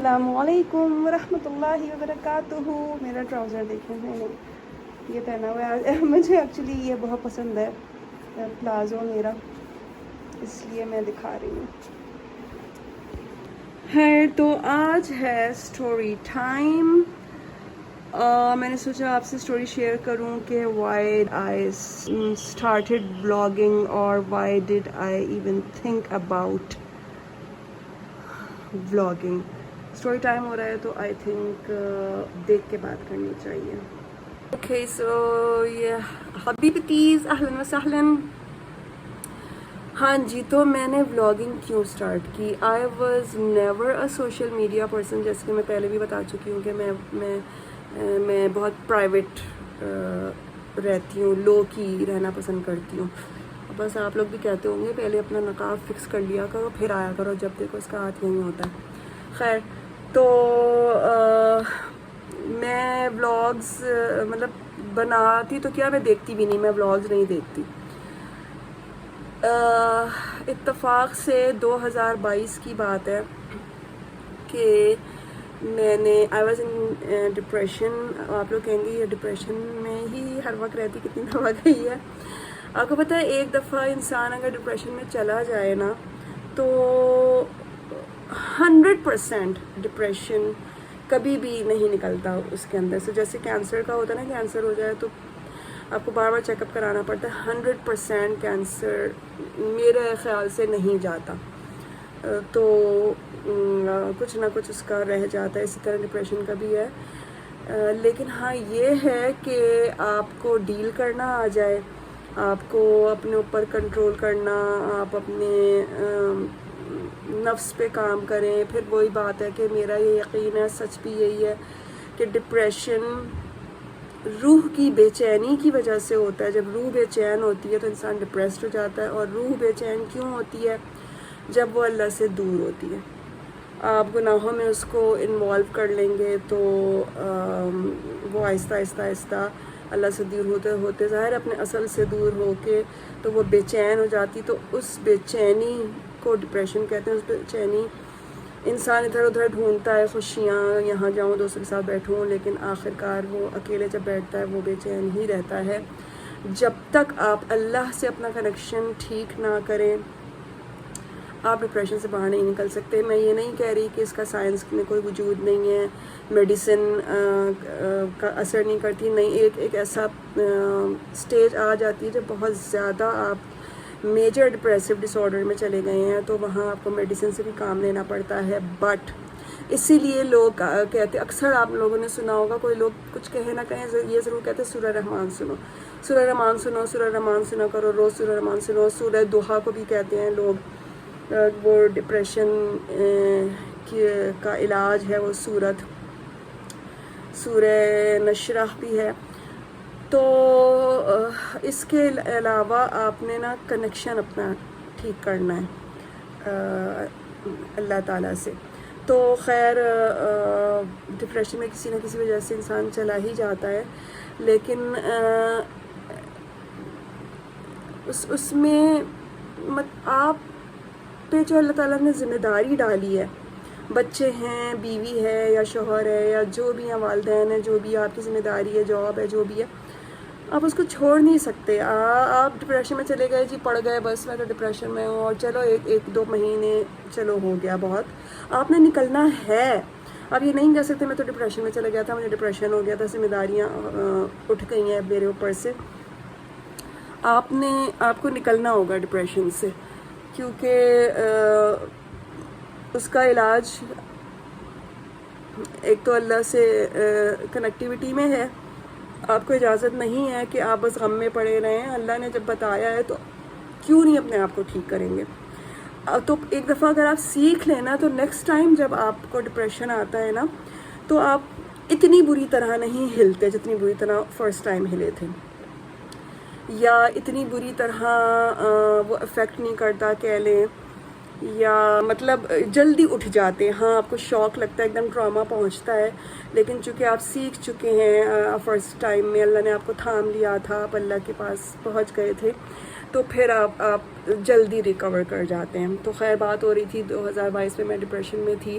السلام علیکم ورحمۃ اللہ وبرکاتہ. میرا ٹراؤزر دیکھیں میں نے یہ پہنا ہوا ہے. مجھے ایکچولی یہ بہت پسند ہے پلازو میرا, اس لیے میں دکھا رہی ہوں. ہے تو آج ہے اسٹوری ٹائم. میں نے سوچا آپ سے اسٹوری شیئر کروں کہ وائی آئی اسٹارٹیڈ بلاگنگ اور why did I even think about blogging. Story time ہو رہا ہے تو آئی تھنک دیکھ کے بات کرنی چاہیے. اوکے سو یہ حبیبتیز اہلاً و سہلاً. ہاں جی, تو میں نے ولاگنگ کیوں اسٹارٹ کی. I was never a social media person, جیسے کہ میں پہلے بھی بتا چکی ہوں کہ میں بہت پرائیویٹ رہتی ہوں, لو کی رہنا پسند کرتی ہوں. بس آپ لوگ بھی کہتے ہوں گے پہلے اپنا نقاب فکس کر لیا کرو پھر آیا کرو, جب دیکھو اس کا ہاتھ یہیں ہوتا ہے. خیر تو میں ولاگز مطلب بناتی تو کیا, میں دیکھتی بھی نہیں, میں ولاگز نہیں دیکھتی. اتفاق سے 2022 کی بات ہے کہ میں نے آئی واز ان ڈپریشن. آپ لوگ کہیں گے یہ ڈپریشن میں ہی ہر وقت رہتی, کتنی دفعہ گئی ہے. آپ کو پتہ ہے ایک دفعہ انسان اگر ڈپریشن میں چلا جائے نا تو 100% ڈپریشن کبھی بھی نہیں نکلتا اس کے اندر سے. جیسے کینسر کا ہوتا ہے نا, کینسر ہو جائے تو آپ کو بار بار چیک اپ کرانا پڑتا ہے. 100% کینسر میرے خیال سے نہیں جاتا, تو کچھ نہ کچھ اس کا رہ جاتا ہے. اسی طرح ڈپریشن کا بھی ہے. لیکن ہاں یہ ہے کہ آپ کو ڈیل کرنا آ جائے, آپ کو اپنے اوپر کنٹرول کرنا, آپ اپنے نفس پہ کام کریں. پھر وہی بات ہے کہ میرا یہ یقین ہے, سچ بھی یہی ہے کہ ڈپریشن روح کی بے چینی کی وجہ سے ہوتا ہے. جب روح بے چین ہوتی ہے تو انسان ڈپریسڈ ہو جاتا ہے. اور روح بے چین کیوں ہوتی ہے؟ جب وہ اللہ سے دور ہوتی ہے. آپ گناہوں میں اس کو انوالو کر لیں گے تو وہ آہستہ آہستہ آہستہ اللہ سے دور ہوتے ہوتے ظاہر اپنے اصل سے دور ہو کے تو وہ بے چین ہو جاتی. تو اس بے چینی کو ڈپریشن کہتے ہیں. اس بے چینی انسان ادھر ادھر ڈھونڈتا ہے خوشیاں, یہاں جاؤں دوستوں کے ساتھ بیٹھوں, لیکن آخر کار وہ اکیلے جب بیٹھتا ہے وہ بے چین ہی رہتا ہے. جب تک آپ اللہ سے اپنا کنیکشن ٹھیک نہ کریں آپ ڈپریشن سے باہر نہیں نکل سکتے. میں یہ نہیں کہہ رہی کہ اس کا سائنس میں کوئی وجود نہیں ہے, میڈیسن کا اثر نہیں کرتی. نہیں, ایک ایسا سٹیج آ جاتی ہے جب بہت زیادہ آپ میجر ڈپریسو ڈس آرڈر میں چلے گئے ہیں تو وہاں آپ کو میڈیسن سے بھی کام لینا پڑتا ہے. بٹ اسی لیے لوگ کہتے, اکثر آپ لوگوں نے سنا ہوگا, کوئی لوگ کچھ کہیں نہ کہیں یہ ضرور کہتے ہیں سورہ رحمان سنو, سورہ رحمان سنو, سورہ رحمان سنا کرو روز, سورہ رحمان سنو. سورہ دوحا کو بھی کہتے ہیں لوگ, وہ ڈپریشن کا علاج ہے وہ سورت. سورہ نشرح بھی ہے. تو اس کے علاوہ آپ نے نا کنیکشن اپنا ٹھیک کرنا ہے اللہ تعالیٰ سے. تو خیر ڈپریشن میں کسی نہ کسی وجہ سے انسان چلا ہی جاتا ہے, لیکن اس میں آپ پہ جو اللہ تعالیٰ نے ذمہ داری ڈالی ہے, بچے ہیں, بیوی ہے یا شوہر ہے یا جو بھی ہیں, والدین ہیں, جو بھی آپ کی ذمہ داری ہے, جاب ہے, جو بھی ہے, آپ اس کو چھوڑ نہیں سکتے. آپ ڈپریشن میں چلے گئے, جی پڑ گئے, بس میں تو ڈپریشن میں ہوں, اور چلو ایک دو مہینے چلو ہو گیا بہت. آپ نے نکلنا ہے. آپ یہ نہیں کہہ سکتے میں تو ڈپریشن میں چلے گیا تھا, مجھے ڈپریشن ہو گیا تھا, ذمہ داریاں اٹھ گئی ہیں میرے اوپر سے. آپ کو نکلنا ہوگا ڈپریشن سے, کیونکہ اس کا علاج ایک تو اللہ سے کنیکٹیوٹی میں ہے. آپ کو اجازت نہیں ہے کہ آپ بس غم میں پڑے رہیں. اللہ نے جب بتایا ہے تو کیوں نہیں اپنے آپ کو ٹھیک کریں گے. تو ایک دفعہ اگر آپ سیکھ لیں نا تو نیکسٹ ٹائم جب آپ کو ڈپریشن آتا ہے نا تو آپ اتنی بری طرح نہیں ہلتے جتنی بری طرح فرسٹ ٹائم ہلے تھے, یا اتنی بری طرح وہ افیکٹ نہیں کرتا کہہ لیں, یا مطلب جلدی اٹھ جاتے ہیں. ہاں آپ کو شوق لگتا ہے, ایک دم ٹراما پہنچتا ہے, لیکن چونکہ آپ سیکھ چکے ہیں, فرسٹ ٹائم میں اللہ نے آپ کو تھام لیا تھا, آپ اللہ کے پاس پہنچ گئے تھے, تو پھر آپ جلدی ریکور کر جاتے ہیں. تو خیر بات ہو رہی تھی 2022 میں ڈپریشن میں تھی,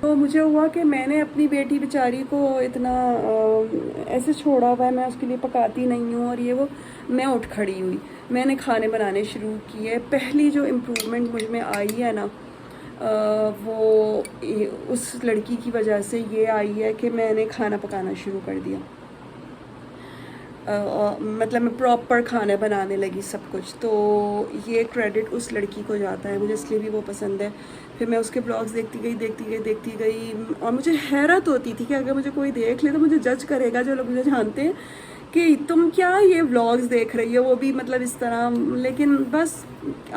تو مجھے ہوا کہ میں نے اپنی بیٹی بیچاری کو اتنا ایسے چھوڑا ہوا ہے، میں اس کے لیے پکاتی نہیں ہوں اور یہ وہ، میں اٹھ کھڑی ہوئی، میں نے کھانے بنانے شروع کیے. پہلی جو امپرومنٹ مجھ میں آئی ہے نا وہ اس لڑکی کی وجہ سے یہ آئی ہے کہ میں نے کھانا پکانا شروع کر دیا. مطلب میں پراپر کھانا بنانے لگی سب کچھ. تو یہ کریڈٹ اس لڑکی کو جاتا ہے، مجھے اس لیے بھی وہ پسند ہے. پھر میں اس کے بلاگز دیکھتی گئی اور مجھے حیرت ہوتی تھی کہ اگر مجھے کوئی دیکھ لے تو مجھے جج کرے گا. جو لوگ مجھے جانتے ہیں کہ تم کیا یہ بلاگز دیکھ رہی ہو، وہ بھی مطلب اس طرح. لیکن بس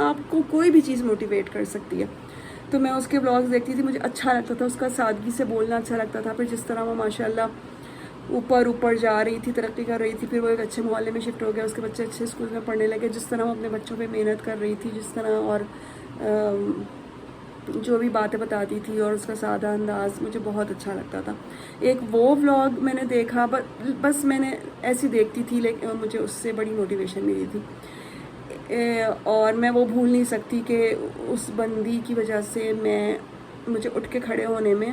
آپ کو کوئی بھی چیز موٹیویٹ کر سکتی ہے. تو میں اس کے بلاگز دیکھتی تھی، مجھے اچھا لگتا تھا، اس کا سادگی سے بولنا اچھا لگتا تھا. پھر جس طرح وہ ماشاءاللہ اوپر جا رہی تھی، ترقی کر رہی تھی، پھر وہ ایک اچھے محلے میں شفٹ ہو گیا، اس کے بچے اچھے اسکول میں پڑھنے لگے. جس طرح وہ اپنے بچوں پہ محنت کر رہی تھی، جس طرح اور جو بھی باتیں بتاتی تھی اور اس کا سادہ انداز مجھے بہت اچھا لگتا تھا. ایک وہ ولاگ میں نے دیکھا، بس میں نے ایسی دیکھتی تھی، لیکن مجھے اس سے بڑی موٹیویشن ملی تھی. اور میں وہ بھول نہیں سکتی کہ اس بندی کی وجہ سے مجھے اٹھ کے کھڑے ہونے میں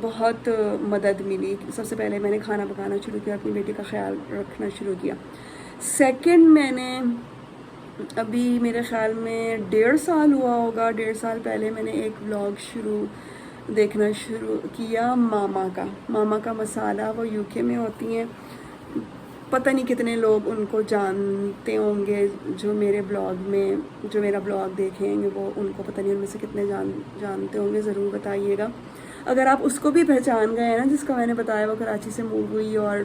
بہت مدد ملی. سب سے پہلے میں نے کھانا پکانا شروع کیا، اپنی بیٹی کا خیال رکھنا شروع کیا. سیکنڈ، میں نے ابھی میرے خیال میں 1.5 سال ہوا ہوگا، 1.5 سال پہلے میں نے ایک ولاگ دیکھنا شروع کیا ماما کا مسالہ. وہ UK میں ہوتی ہیں، پتہ نہیں کتنے لوگ ان کو جانتے ہوں گے جو میرے بلاگ میں، جو میرا بلاگ دیکھیں گے وہ ان کو پتہ نہیں ان میں سے کتنے جانتے ہوں گے. ضرور بتائیے گا اگر آپ اس کو بھی پہچان گئے ہیں نا، جس کا میں نے بتایا وہ کراچی سے موو ہوئی، اور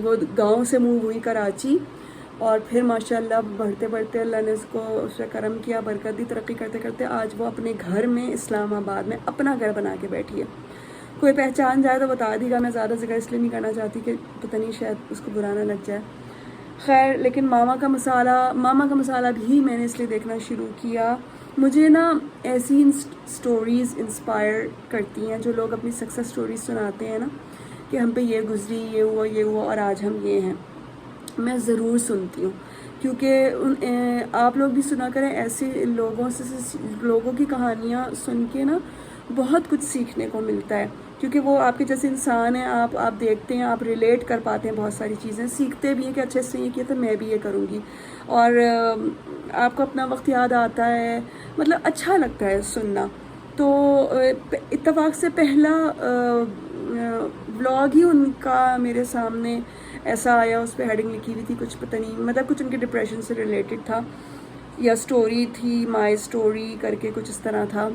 وہ گاؤں سے موو ہوئی کراچی، اور پھر ماشاءاللہ بڑھتے اللہ نے اس سے کرم کیا، برکت دی. ترقی کرتے کرتے آج وہ اپنے گھر میں اسلام آباد میں اپنا گھر بنا کے بیٹھی ہے. کوئی پہچان جائے تو بتا دی گا، میں زیادہ ذکر اس لیے نہیں کرنا چاہتی کہ پتہ نہیں شاید اس کو برا نہ لگ جائے. خیر، لیکن ماما کا مسالہ بھی میں نے اس لیے دیکھنا شروع کیا. مجھے نا ایسی سٹوریز انسپائر کرتی ہیں جو لوگ اپنی سکسیس سٹوریز سناتے ہیں نا، کہ ہم پہ یہ گزری، یہ ہوا اور آج ہم یہ ہیں. میں ضرور سنتی ہوں، کیونکہ آپ لوگ بھی سنا کریں ایسے لوگوں کی کہانیاں سن کے نا بہت کچھ سیکھنے کو ملتا ہے. کیونکہ وہ آپ کے جیسے انسان ہیں، آپ دیکھتے ہیں، آپ ریلیٹ کر پاتے ہیں بہت ساری چیزیں، سیکھتے بھی ہیں کہ اچھے سے یہ کیا تو میں بھی یہ کروں گی. اور آپ کو اپنا وقت یاد آتا ہے، مطلب اچھا لگتا ہے سننا. تو اتفاق سے پہلا ولاگ ہی ان کا میرے سامنے ایسا آیا، اس پہ ہیڈنگ لکھی ہوئی تھی کچھ پتہ نہیں، مطلب کچھ ان کے ڈپریشن سے ریلیٹڈ تھا، یا سٹوری تھی، مائی سٹوری کر کے کچھ اس طرح تھا.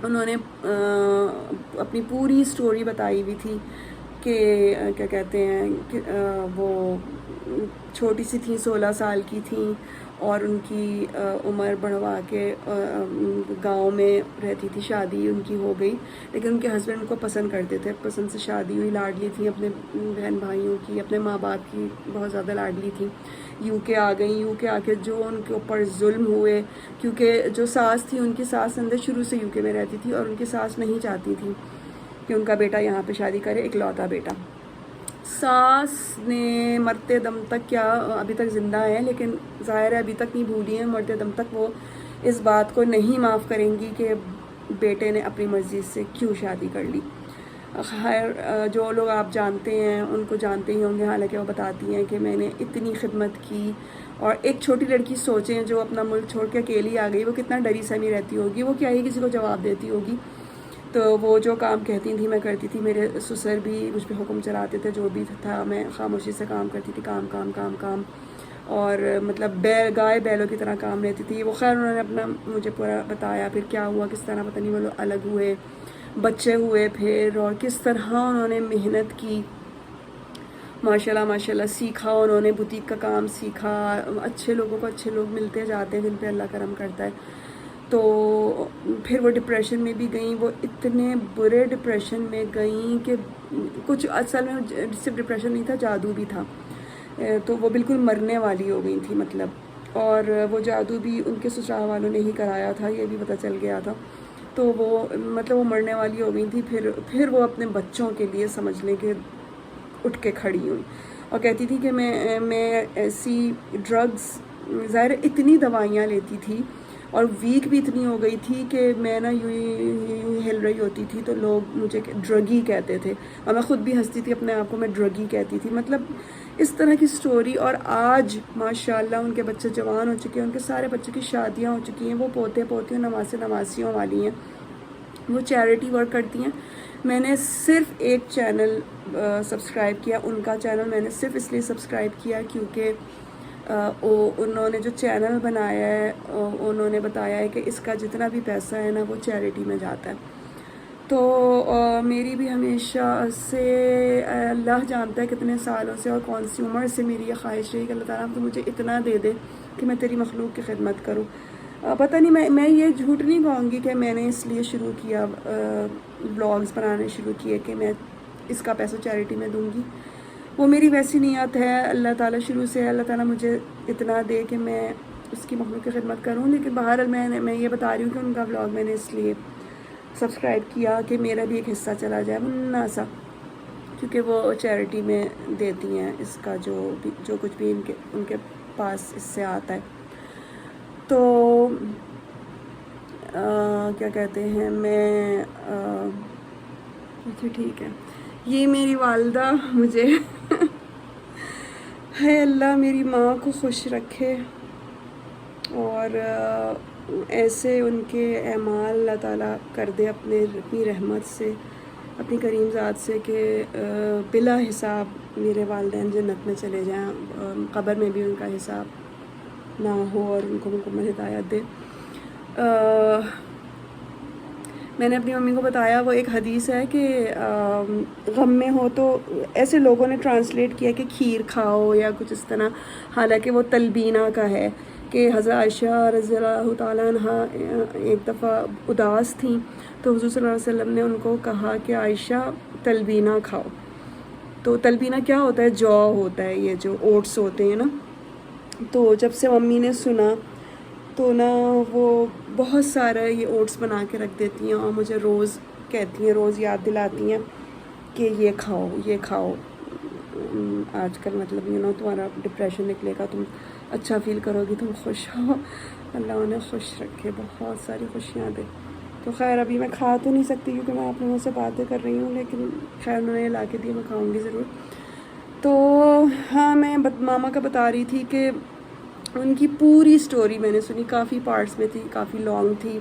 انہوں نے اپنی پوری سٹوری بتائی ہوئی تھی کہ کیا کہتے ہیں کہ وہ چھوٹی سی تھیں، 16 سال کی تھیں، اور ان کی عمر بڑھوا کے گاؤں میں رہتی تھی. شادی ان کی ہو گئی، لیکن ان کے ہسبینڈ ان کو پسند کرتے تھے، پسند سے شادی ہوئی. لاڈلی تھیں اپنے بہن بھائیوں کی، اپنے ماں باپ کی بہت زیادہ لاڈلی تھیں. UK آ گئیں. UK آ کے جو ان کے اوپر ظلم ہوئے، کیونکہ جو ساس تھی، ان کی ساس اندر شروع سے UK میں رہتی تھی، اور ان کی ساس نہیں چاہتی تھی کہ ان کا بیٹا یہاں پہ شادی کرے، اکلوتا بیٹا. ساس نے مرتے دم تک، کیا ابھی تک زندہ ہے لیکن ظاہر ہے ابھی تک نہیں بھولی ہیں، مرتے دم تک وہ اس بات کو نہیں معاف کریں گی کہ بیٹے نے اپنی مرضی سے کیوں شادی کر لی. خیر، جو لوگ آپ جانتے ہیں ان کو جانتے ہی ہوں گے، حالانکہ وہ بتاتی ہیں کہ میں نے اتنی خدمت کی. اور ایک چھوٹی لڑکی سوچیں جو اپنا ملک چھوڑ کے اکیلی آ گئی، وہ کتنا ڈری سہمی رہتی ہوگی، وہ کیا ہی کسی کو جواب دیتی ہوگی. تو وہ جو کام کہتی تھیں میں کرتی تھی. میرے سسر بھی مجھ پہ حکم چلاتے تھے، جو بھی تھا میں خاموشی سے کام کرتی تھی، کام، اور مطلب گائے بیلوں کی طرح کام لیتی تھی. وہ خیر انہوں نے اپنا مجھے پورا بتایا پھر کیا ہوا، کس طرح پتہ نہیں وہ لوگ الگ ہوئے، بچے ہوئے پھر، اور کس طرح انہوں نے محنت کی. ماشاءاللہ سیکھا انہوں نے، بوتیک کا کام سیکھا. اچھے لوگوں کو اچھے لوگ ملتے جاتے ہیں جن پہ اللہ کرم کرتا ہے. تو پھر وہ ڈپریشن میں بھی گئیں. وہ اتنے برے ڈپریشن میں گئیں کہ کچھ اصل میں صرف ڈپریشن نہیں تھا، جادو بھی تھا. تو وہ بالکل مرنے والی ہو گئی تھی مطلب. اور وہ جادو بھی ان کے سسرال والوں نے ہی کرایا تھا، یہ بھی پتہ چل گیا تھا. تو وہ مطلب وہ مرنے والی ہو گئی تھی. پھر وہ اپنے بچوں کے لیے سمجھ لیں کہ اٹھ کے کھڑی ہوئی، اور کہتی تھی کہ میں ایسی ڈرگز، ظاہر اتنی دوائیاں لیتی تھی، اور ویک بھی اتنی ہو گئی تھی کہ میں نا یوں ہل رہی ہوتی تھی تو لوگ مجھے ڈرگی کہتے تھے، اور میں خود بھی ہنستی تھی اپنے آپ کو، میں ڈرگی کہتی تھی. مطلب اس طرح کی سٹوری. اور آج ماشاءاللہ ان کے بچے جوان ہو چکے ہیں، ان کے سارے بچوں کی شادیاں ہو چکی ہیں، وہ پوتے پوتیوں نواسے نواسیوں والی ہیں، وہ چیریٹی ورک کرتی ہیں. میں نے صرف ایک چینل سبسکرائب کیا، ان کا چینل میں نے صرف اس لیے سبسکرائب کیا کیونکہ انہوں نے جو چینل بنایا ہے انہوں نے بتایا ہے کہ اس کا جتنا بھی پیسہ ہے نا وہ چیریٹی میں جاتا ہے. تو میری بھی ہمیشہ سے اللہ جانتا ہے کتنے سالوں سے اور کون سی عمر سے میری یہ خواہش رہی کہ اللہ تعالیٰ تو مجھے اتنا دے دے کہ میں تیری مخلوق کی خدمت کروں. پتہ نہیں، میں یہ جھوٹ نہیں کہوں گی کہ میں نے اس لیے شروع کیا بلاگز بنانے شروع کیے کہ میں اس کا پیسہ چیریٹی میں دوں گی. وہ میری ویسی نیت ہے. اللہ تعالیٰ شروع سے اللہ تعالیٰ مجھے اتنا دے کہ میں اس کی مخلوق کی خدمت کروں. لیکن بہرحال میں یہ بتا رہی ہوں کہ ان کا بلاگ میں نے اس لیے سبسکرائب کیا کہ میرا بھی ایک حصہ چلا جائے منا سا، کیونکہ وہ چیریٹی میں دیتی ہیں اس کا جو کچھ بھی ان کے پاس اس سے آتا ہے. تو کیا کہتے ہیں، میں ٹھیک ہے. یہ میری والدہ مجھے ہے اللہ میری ماں کو خوش رکھے اور ایسے ان کے اعمال اللہ تعالیٰ کر دے اپنی رحمت سے، اپنی کریم ذات سے کہ بلا حساب میرے والدین جنت میں چلے جائیں، قبر میں بھی ان کا حساب نہ ہو اور ان کو مکمل ہدایت دے. میں نے اپنی ممی کو بتایا، وہ ایک حدیث ہے کہ غم میں ہو تو ایسے لوگوں نے ٹرانسلیٹ کیا کہ کھیر کھاؤ یا کچھ اس طرح، حالانکہ وہ تلبینہ کا ہے کہ حضرت عائشہ رضی اللہ تعالیٰ عنہ ایک دفعہ اداس تھیں تو حضور صلی اللہ علیہ وسلم نے ان کو کہا کہ عائشہ تلبینہ کھاؤ. تو تلبینہ کیا ہوتا ہے؟ جو ہوتا ہے، یہ جو اوٹس ہوتے ہیں نا. تو جب سے ممی نے سنا تو نا وہ بہت سارا یہ اوٹس بنا کے رکھ دیتی ہیں اور مجھے روز کہتی ہیں، روز یاد دلاتی ہیں کہ یہ کھاؤ یہ کھاؤ. آج کل مطلب تمہارا ڈپریشن نکلے گا، تم اچھا فیل کرو گی، تم خوش ہو. اللہ انہیں خوش رکھے، بہت ساری خوشیاں دے. تو خیر ابھی میں کھا تو نہیں سکتی کیونکہ میں آپ لوگوں سے باتیں کر رہی ہوں، لیکن خیر انہوں نے لا کے دی، میں کھاؤں گی ضرور. تو ہاں، میں ماما کا بتا رہی تھی کہ ان کی پوری سٹوری میں نے سنی، کافی پارٹس میں تھی، کافی لانگ تھی.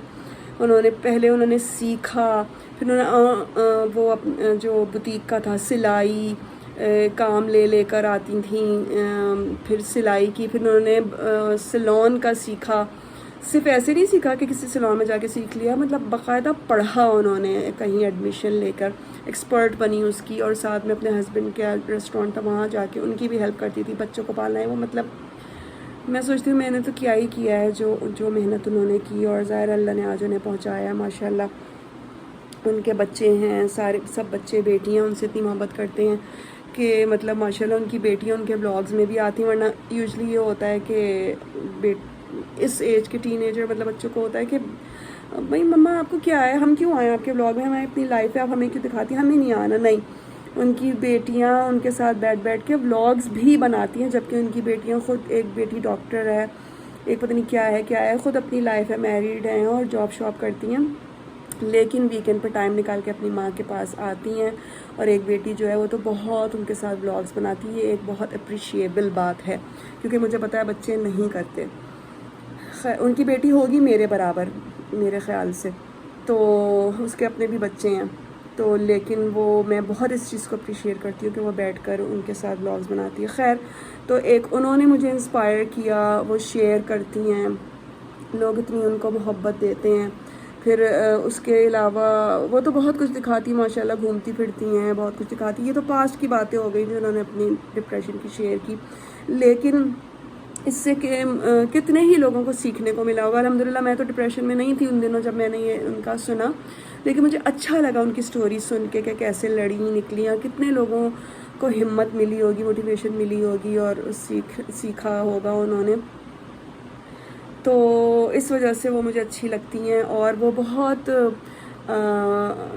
انہوں نے سیکھا، پھر انہوں نے وہ جو بوتیک کا تھا سلائی کام لے کر آتی تھیں، پھر سلائی کی، پھر انہوں نے سلون کا سیکھا. صرف ایسے نہیں سیکھا کہ کسی سلون میں جا کے سیکھ لیا، مطلب باقاعدہ پڑھا انہوں نے، کہیں ایڈمیشن لے کر ایکسپرٹ بنی اس کی، اور ساتھ میں اپنے ہسبینڈ کے ریسٹورینٹ تھا وہاں جا کے ان کی بھی ہیلپ کرتی تھی، بچوں کو پالنا ہے. وہ مطلب میں سوچتی ہوں میں نے تو کیا ہی کیا ہے جو محنت انہوں نے کی، اور ظاہر اللہ نے آج انہیں پہنچایا. ماشاءاللہ ان کے بچے ہیں، سب بچے بیٹیاں ان سے اتنی محبت کرتے ہیں کہ مطلب ماشاءاللہ ان کی بیٹیاں ان کے بلاگز میں بھی آتی ہیں. ورنہ یوزلی یہ ہوتا ہے کہ اس ایج کے ٹین ایجر مطلب بچوں کو ہوتا ہے کہ بھائی مما آپ کو کیا ہے، ہم کیوں آئیں آپ کے بلاگ میں، ہمیں اپنی لائف ہے، آپ ہمیں کیوں دکھاتی ہیں، ہمیں نہیں آنا. نہیں، ان کی بیٹیاں ان کے ساتھ بیٹھ کے ولاگز بھی بناتی ہیں، جبکہ ان کی بیٹیاں خود، ایک بیٹی ڈاکٹر ہے، ایک پتہ نہیں کیا ہے، خود اپنی لائف ہے، میریڈ ہیں اور جاب شاپ کرتی ہیں، لیکن ویکینڈ پہ ٹائم نکال کے اپنی ماں کے پاس آتی ہیں. اور ایک بیٹی جو ہے وہ تو بہت ان کے ساتھ ولاگز بناتی ہے. یہ ایک بہت اپریشیبل بات ہے کیونکہ مجھے پتہ ہے بچے نہیں کرتے. ان کی بیٹی ہوگی میرے برابر میرے خیال سے، تو اس کے اپنے بھی بچے ہیں، تو لیکن میں بہت اس چیز کو اپریشیٹ کرتی ہوں کہ وہ بیٹھ کر ان کے ساتھ بلاگز بناتی ہے. خیر تو ایک انہوں نے مجھے انسپائر کیا، وہ شیئر کرتی ہیں، لوگ اتنی ان کو محبت دیتے ہیں. پھر اس کے علاوہ وہ تو بہت کچھ دکھاتی ماشاءاللہ، گھومتی پھرتی ہیں، بہت کچھ دکھاتی. یہ تو پاسٹ کی باتیں ہو گئی جو انہوں نے اپنی ڈپریشن کی شیئر کی، لیکن اس سے کہ کتنے ہی لوگوں کو سیکھنے کو ملا ہوگا. الحمدللہ میں تو ڈپریشن میں نہیں تھی ان دنوں جب میں نے یہ ان کا سنا، لیکن مجھے اچھا لگا ان کی سٹوری سن کے کہ کیسے لڑیں نکلیاں، کتنے لوگوں کو ہمت ملی ہوگی، موٹیویشن ملی ہوگی اور سیکھا ہوگا انہوں نے. تو اس وجہ سے وہ مجھے اچھی لگتی ہیں. اور وہ بہت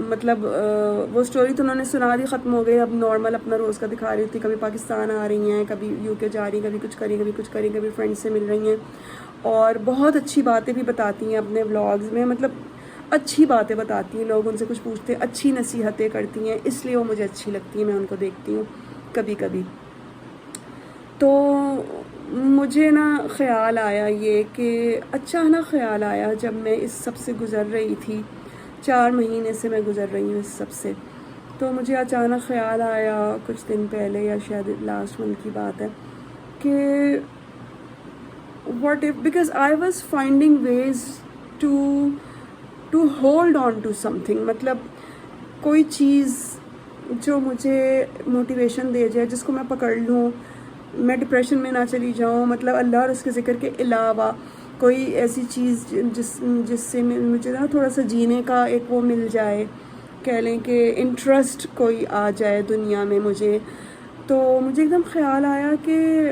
مطلب وہ سٹوری تو انہوں نے سنا دی، ختم ہو گئی. اب نارمل اپنا روز کا دکھا رہی تھی، کبھی پاکستان آ رہی ہیں، کبھی UK جا رہی ہیں، کبھی کچھ کری، کبھی فرینڈ سے مل رہی ہیں، اور بہت اچھی باتیں بھی بتاتی ہیں اپنے ولاگز میں. مطلب اچھی باتیں بتاتی ہیں، لوگ ان سے کچھ پوچھتے ہیں، اچھی نصیحتیں کرتی ہیں، اس لیے وہ مجھے اچھی لگتی ہیں. میں ان کو دیکھتی ہوں کبھی کبھی. تو مجھے نا خیال آیا یہ کہ اچانک خیال آیا جب میں اس سب سے گزر رہی تھی، 4 مہینے سے میں گزر رہی ہوں اس سب سے. تو مجھے اچانک خیال آیا کچھ دن پہلے، یا شاید لاسٹ منتھ کی بات ہے، کہ what if, because I was finding ways to hold on to something. مطلب کوئی چیز جو مجھے موٹیویشن دے جائے، جس کو میں پکڑ لوں، میں ڈپریشن میں نہ چلی جاؤں. مطلب اللہ اور اس کے ذکر کے علاوہ کوئی ایسی چیز جس سے مجھے نا تھوڑا سا جینے کا ایک وہ مل جائے، کہہ لیں کہ انٹرسٹ کوئی آ جائے دنیا میں مجھے. تو مجھے ایک دم خیال آیا کہ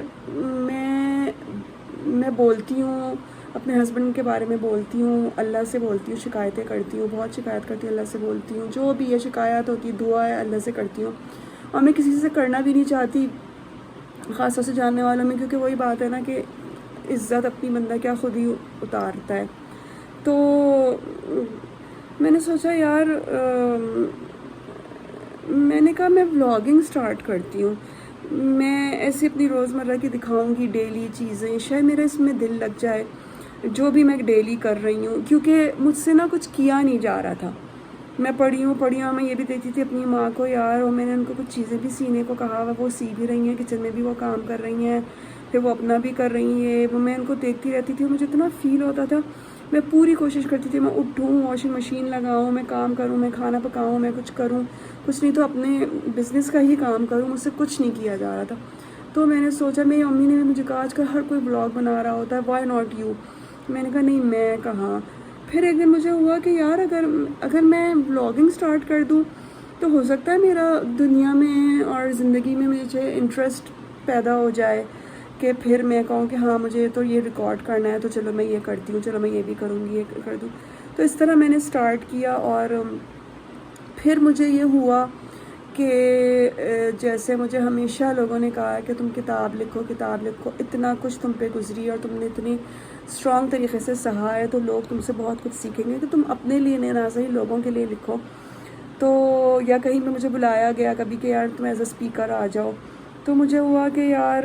میں بولتی ہوں اپنے ہسبینڈ کے بارے میں، بولتی ہوں اللہ سے، بولتی ہوں، شکایتیں کرتی ہوں، بہت شکایت کرتی ہوں اللہ سے، بولتی ہوں جو بھی ہے شکایت ہوتی، دعا ہے اللہ سے کرتی ہوں. اور میں کسی سے کرنا بھی نہیں چاہتی، خاص طور سے جاننے والوں میں، کیونکہ وہی بات ہے نا کہ عزت اپنی بندہ کیا خود ہی اتارتا ہے. تو میں نے سوچا یار، میں نے کہا میں ولاگنگ سٹارٹ کرتی ہوں. میں ایسے اپنی روزمرہ کی دکھاؤں گی ڈیلی چیزیں، شاید میرا اس میں دل لگ جائے جو بھی میں ڈیلی کر رہی ہوں، کیونکہ مجھ سے نا کچھ کیا نہیں جا رہا تھا. میں پڑھی ہوں. میں یہ بھی دیکھتی تھی اپنی ماں کو یار، اور میں نے ان کو کچھ چیزیں بھی سینے کو کہا، وہ سی بھی رہی ہیں، کچن میں بھی وہ کام کر رہی ہیں، پھر وہ اپنا بھی کر رہی ہیں. وہ میں ان کو دیکھتی رہتی تھی، مجھے اتنا فیل ہوتا تھا. میں پوری کوشش کرتی تھی میں اٹھوں، واشنگ مشین لگاؤں، میں کام کروں، میں کھانا پکاؤں، میں کچھ کروں، کچھ نہیں تو اپنے بزنس کا ہی کام کروں. مجھ سے کچھ نہیں کیا جا رہا تھا. تو میں نے سوچا، میری امی نے بھی مجھے کہا آج کل ہر کوئی بلاگ بنا رہا ہوتا ہے، وائی ناٹ یو. میں نے کہا نہیں، میں کہاں. پھر ایک دن مجھے ہوا کہ یار اگر میں بلاگنگ سٹارٹ کر دوں تو ہو سکتا ہے میرا دنیا میں اور زندگی میں مجھے انٹرسٹ پیدا ہو جائے، کہ پھر میں کہوں کہ ہاں مجھے تو یہ ریکارڈ کرنا ہے، تو چلو میں یہ کرتی ہوں، چلو میں یہ بھی کروں گی، یہ کر دوں. تو اس طرح میں نے سٹارٹ کیا. اور پھر مجھے یہ ہوا کہ جیسے مجھے ہمیشہ لوگوں نے کہا کہ تم کتاب لکھو، اتنا کچھ تم پہ گزری اور تم نے اتنی اسٹرانگ طریقے سے سہا ہے، تو لوگ تم سے بہت کچھ سیکھیں گے، کہ تم اپنے لیے نہیں نہ صحیح لوگوں کے لیے لکھو. تو یا کہیں پہ مجھے بلایا گیا کبھی کہ یار تم ایز اے اسپیکر آ جاؤ، تو مجھے ہوا کہ یار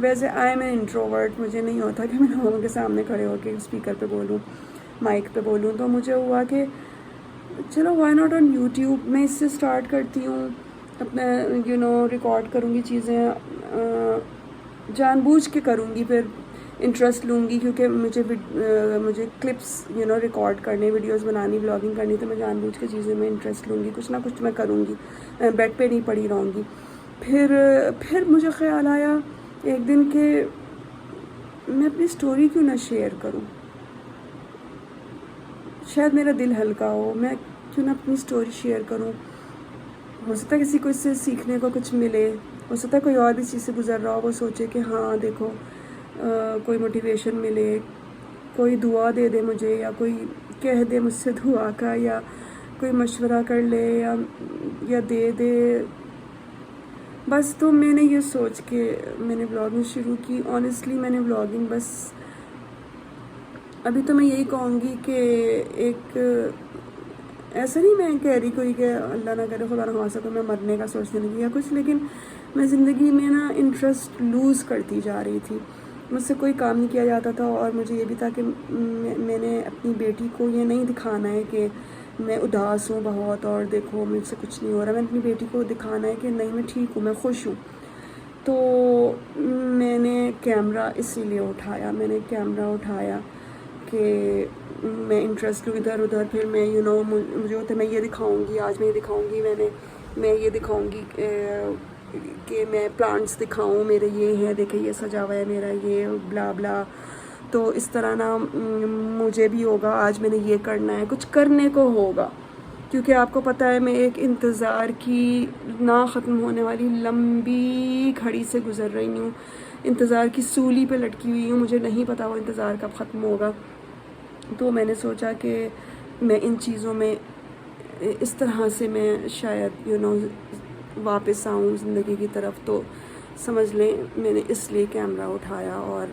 ویسے آئی ایم این انٹروورٹ، مجھے نہیں ہوتا کہ میں لوگوں کے سامنے کھڑے ہو کے اسپیکر پہ بولوں، مائک پہ بولوں. تو مجھے ہوا کہ چلو وائی ناٹ آن یوٹیوب. میں اس سے اسٹارٹ کرتی ہوں، اپنا ریکارڈ کروں گی چیزیں، جان بوجھ کے کروں گی، پھر انٹرسٹ لوں گی، کیونکہ مجھے کلپس ریکارڈ کرنے، ویڈیوز بنانی، بلاگنگ کرنی، تو میں جان بوجھ کے چیزیں میں انٹرسٹ لوں گی، کچھ نہ کچھ میں کروں گی، بیڈ پہ نہیں پڑی رہوں گی. پھر مجھے خیال آیا ایک دن کہ میں اپنی سٹوری کیوں نہ شیئر کروں، شاید میرا دل ہلکا ہو، میں کیوں نہ اپنی سٹوری شیئر کروں. ہو سکتا ہے کسی کو اس سے سیکھنے کو کچھ ملے، ہو سکتا ہے کوئی اور بھی چیز سے گزر رہا ہو، وہ سوچے کہ ہاں دیکھو کوئی موٹیویشن ملے، کوئی دعا دے دے مجھے، یا کوئی کہہ دے مجھ سے دعا کا، یا کوئی مشورہ کر لے، یا دے دے بس. تو میں نے یہ سوچ کے میں نے بلاگنگ شروع کی. آنیسٹلی میں نے بلاگنگ بس ابھی تو میں یہی کہوں گی کہ ایک ایسا نہیں میں کہہ رہی کوئی کہ اللہ نہ کرے خدا نہ خواستہ کو میں مرنے کا سوچنے لگی یا کچھ، لیکن میں زندگی میں نا انٹرسٹ لوز کرتی جا رہی تھی. مجھ سے کوئی کام نہیں کیا جاتا تھا، اور مجھے یہ بھی تھا کہ میں نے اپنی بیٹی کو یہ نہیں دکھانا ہے کہ میں اداس ہوں بہت اور دیکھو مجھ سے کچھ نہیں ہو رہا. میں اپنی بیٹی کو دکھانا ہے کہ نہیں میں ٹھیک ہوں، میں خوش ہوں. تو میں نے کیمرہ اسی لیے اٹھایا، کہ میں انٹرسٹ لوں ادھر ادھر. پھر میں مجھے ہوتا ہے میں یہ دکھاؤں گی، آج میں یہ دکھاؤں گی، میں یہ دکھاؤں گی کہ میں پلانٹس دکھاؤں، میرے یہ ہیں دیکھیں یہ سجا ہوا ہے میرا، یہ بلا بلا. تو اس طرح نا مجھے بھی ہوگا آج میں نے یہ کرنا ہے، کچھ کرنے کو ہوگا، کیونکہ آپ کو پتہ ہے میں ایک انتظار کی نہ ختم ہونے والی لمبی گھڑی سے گزر رہی ہوں، انتظار کی سولی پہ لٹکی ہوئی ہوں. مجھے نہیں پتا وہ انتظار کب ختم ہوگا. تو میں نے سوچا کہ میں ان چیزوں میں اس طرح سے میں شاید واپس آؤں زندگی کی طرف. تو سمجھ لیں میں نے اس لیے کیمرہ اٹھایا اور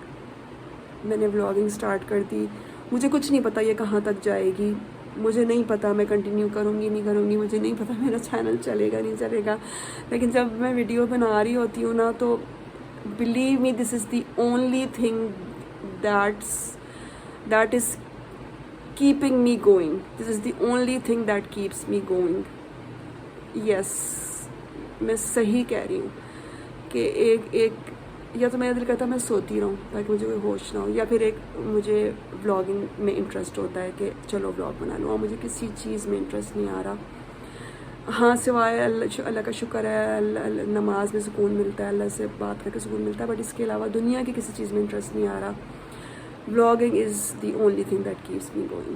میں نے ولاگنگ سٹارٹ کر دی. مجھے کچھ نہیں پتہ یہ کہاں تک جائے گی, مجھے نہیں پتہ میں کنٹینیو کروں گی نہیں کروں گی, مجھے نہیں پتہ میرا چینل چلے گا نہیں چلے گا, لیکن جب میں ویڈیو بنا رہی ہوتی ہوں نا تو believe me this is the only thing that is keeping me going. This is the only thing that keeps me going. Yes, میں صحیح کہہ رہی ہوں کہ ایک یا تو میرا دل کرتا ہے میں سوتی رہوں تاکہ مجھے کوئی ہوش نہ ہو, یا پھر ایک مجھے ولاگنگ میں انٹرسٹ ہوتا ہے کہ چلو ولاگ بنا لوں, اور مجھے کسی چیز میں انٹرسٹ نہیں آ رہا. ہاں سوائے اللہ کا شکر ہے, نماز میں سکون ملتا ہے, اللہ سے بات کر کے سکون ملتا ہے, بٹ اس کے علاوہ دنیا کی کسی چیز میں انٹرسٹ نہیں آ رہا. Vlogging is the only thing that keeps me going.